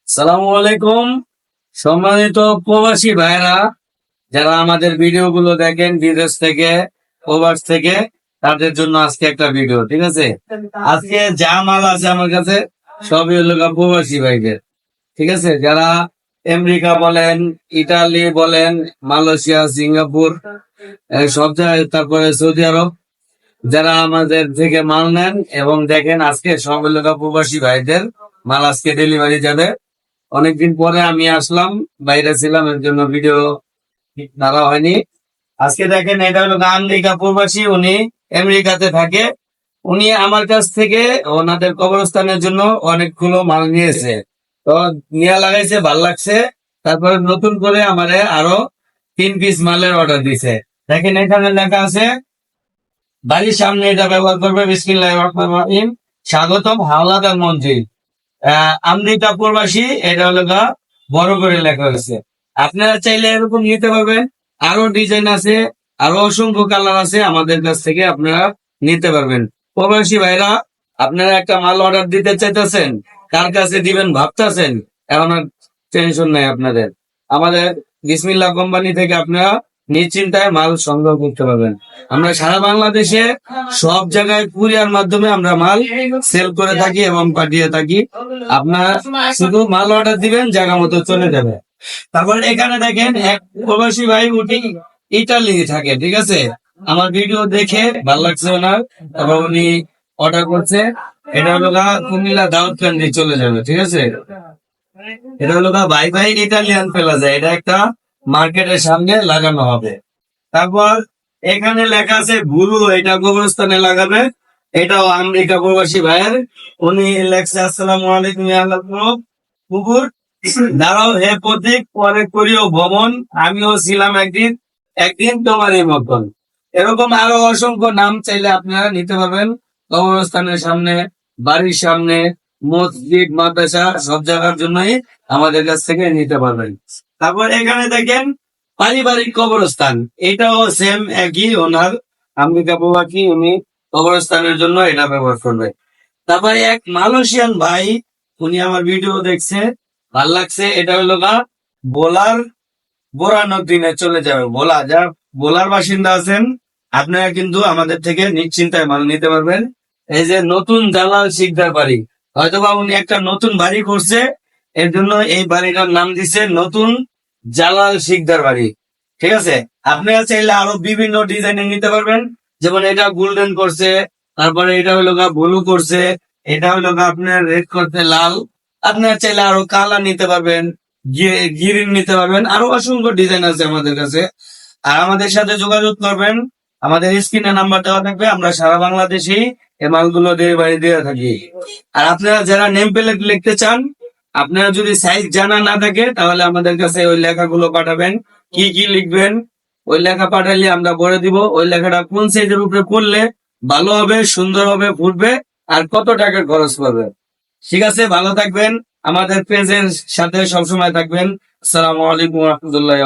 সালামু আলাইকুম। সম্মানিত প্রবাসী ভাইরা, যারা আমাদের ভিডিও গুলো দেখেন বিদেশ থেকে, প্রবাস থেকে, তাদের জন্য আজকে একটা ভিডিও, ঠিক আছে। আজকে যা মাল আছে আমার কাছে সবই হলো প্রবাসী ভাইদের, ঠিক আছে। যারা আমেরিকা বলেন, ইটালি বলেন, মালয়েশিয়া, সিঙ্গাপুর, সব জায়গায়, তারপরে সৌদি আরব, যারা আমাদের থেকে মাল নেন এবং দেখেন, আজকে সব হলো প্রবাসী ভাইদের মাল আজকে ডেলিভারি যাবে। অনেকদিন পরে আমি আসলাম, বাইরে ছিলাম, এর জন্য ভিডিও ধরা হয়নি। আজকে দেখেন, এটা হলো আমেরিকা প্রবাসী, উনি আমেরিকাতে থাকে। উনি আমার কাছ থেকে ওনাদের কবরস্থানের জন্য অনেকগুলো মাল নিয়েছে, তো নিয়ে লাগাইছে, ভাল লাগছে। তারপরে নতুন করে আমারে আরো 3 পিস মালের অর্ডার দিছে। দেখেন, এখানে লেখা আছে বাড়ির সামনে এটা ব্যবহার করবে, বিসমিল্লাহির রহমানির রহিম, স্বাগতম হাওলাদার মঞ্জিল আমেরিকা প্রবাসী। এটা হলো বড় করে লেখা হয়েছে। আপনারা চাইলে এরকম নিতে পারবেন। আরো ডিজাইন আছে, আরো অসংখ্য কালার আছে, আমাদের কাছ থেকে আপনারা নিতে পারবেন। প্রবাসী ভাইরা, আপনারা একটা মাল অর্ডার দিতে চাইতেছেন, কার কাছে দিবেন ভাবতেছেন, এখন আর টেনশন নাই আপনাদের। আমাদের বিসমিল্লাহ কোম্পানি থেকে আপনারা নিশ্চিন্তায় মাল সংগ্রহ করতে পারবেন। আমরা সারা বাংলাদেশে সব জায়গায় কুরিয়ার মাধ্যমে আমরা মাল সেল করে থাকি এবং পাঠিয়ে থাকি। আপনারা শুধু মাল অর্ডার দিবেন, জায়গা মতো চলে যাবে। তারপর এখানে দেখেন, এক প্রবাসী ভাই উঠি ইটালি থাকে, ঠিক আছে। আমার ভিডিও দেখে ভালো লাগছে ওনার, তারপর উনি অর্ডার করছে। এটা হলো কুমিল্লা দাউদকান্দি চলে যাবে, ঠিক আছে। এটা হলো ভাই ভাই ইটালিয়ান প্লাজা, এটা একটা মার্কেটের সামনে লাগানো হবে। তারপর এখানে লেখা আছে গুরু, এটা কবরস্থানে লাগাবে। এটাও আমেরিকা প্রবাসী ভাইয়ের, উনি লেখছে আসসালামু আলাইকুম ইয়া আল্লাহ কুকুর, দাঁড়াও হে প্রতীক, পরে করিও ভ্রমণ, আমিও ছিলাম একদিন, একদিন তোমারই মতন। এরকম আরো অসংখ্য নাম চাইলে আপনারা নিতে পারবেন। কবরস্থানের সামনে, বাড়ির সামনে, মসজিদ, মাদ্রাসা, সব জায়গার জন্যই আমাদের কাছ থেকে নিতে পারবেন। তারপর এখানে দেখেন পারিবারিক কবরস্থান, এটাও সেম একই ওনার, আমেরিকা প্রবাসী, উনি কবরস্থানের জন্য এটা ব্যবহার করবে। তারপরে এক মালয়েশিয়ান ভাই, উনি আমার ভিডিও দেখছে, ভাল লাগছে। এটা হলো বোলার, বোরানোর দিনে চলে যাবে। বোলা, যা বোলার বাসিন্দা আছেন, আপনারা কিন্তু আমাদের থেকে নিশ্চিন্তায় মাল নিতে পারবেন। এই যে নতুন জালাল শিকদার বাড়ি, হয়তোবা উনি একটা নতুন বাড়ি করছে, এর জন্য এই বাড়িটার নাম দিচ্ছে নতুন জালাল শিকদার বাড়ি, ঠিক আছে। আপনারা চাইলে আরো বিভিন্ন ডিজাইনের নিতে পারবেন, যেমন এটা গোল্ডেন করছে, তারপরে এটা হলো ব্লু করছে, এটা হলো আপনার রেড করছে, লাল। আপনারা চাইলে আরো কালার নিতে পারবেন, গ্রিন নিতে পারবেন, আরো অসংখ্য ডিজাইন আছে আমাদের কাছে। আর আমাদের সাথে যোগাযোগ করবেন, আমাদের স্ক্রিনে নাম্বার দেওয়া থাকবে। আমরা সারা বাংলাদেশেই এই মালগুলো ডেলিভারি দিয়ে থাকি। আর আপনারা যারা নেম প্লেট লিখতে চান, আপনারা যদি সাইজ জানা না থাকে, তাহলে আমাদের কাছে ওই লেখাগুলো পাঠাবেন, কি কি লিখবেন। ওই লেখা পাঠালে আমরা বলে দিব ওই লেখাটা কোন সাইজের উপরে করলে ভালো হবে, সুন্দর হবে, ফুটবে, আর কত টাকা খরচ পড়বে। ঠিক আছে, ভালো থাকবেন, আমাদের পেজের সাথে সবসময় থাকবেন। আসসালামু আলাইকুম রহমতুল্লাহ।